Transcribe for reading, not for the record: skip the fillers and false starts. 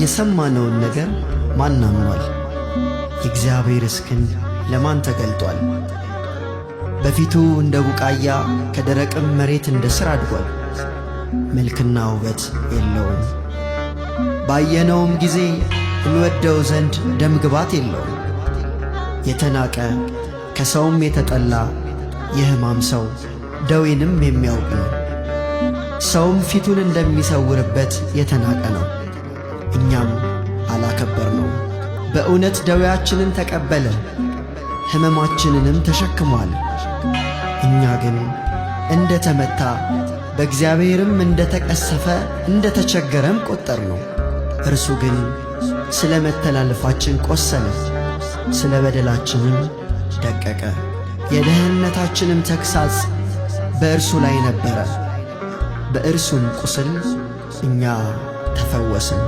የሰማነውን ነገር ማን አምኗል? የእግዚአብሔርስ ክንድ ለማን ተገልጧል? በፊቱ እንደ ቡቃያ ከደረቅም መሬት እንደ ሥር አድጓል። መልክና ውበት የለውም፣ ባየነውም ጊዜ እንወደው ዘንድ ደም ግባት የለውም። የተናቀ ከሰውም የተጠላ የሕማም ሰው ደዌንም የሚያውቅ ነው። ሰውም ፊቱን እንደሚሰውርበት የተናቀ ነው፣ እኛም አላከበርነው። በእውነት ደዌያችንን ተቀበለ፣ ሕመማችንንም ተሸክሟል። እኛ ግን እንደ ተመታ በእግዚአብሔርም እንደ ተቀሰፈ እንደ ተቸገረም ቈጠርነው። እርሱ ግን ስለ መተላለፋችን ቈሰለ፣ ስለ በደላችንም ደቀቀ። የደህንነታችንም ተግሣጽ በእርሱ ላይ ነበረ፣ በእርሱም ቁስል እኛ ተፈወስን።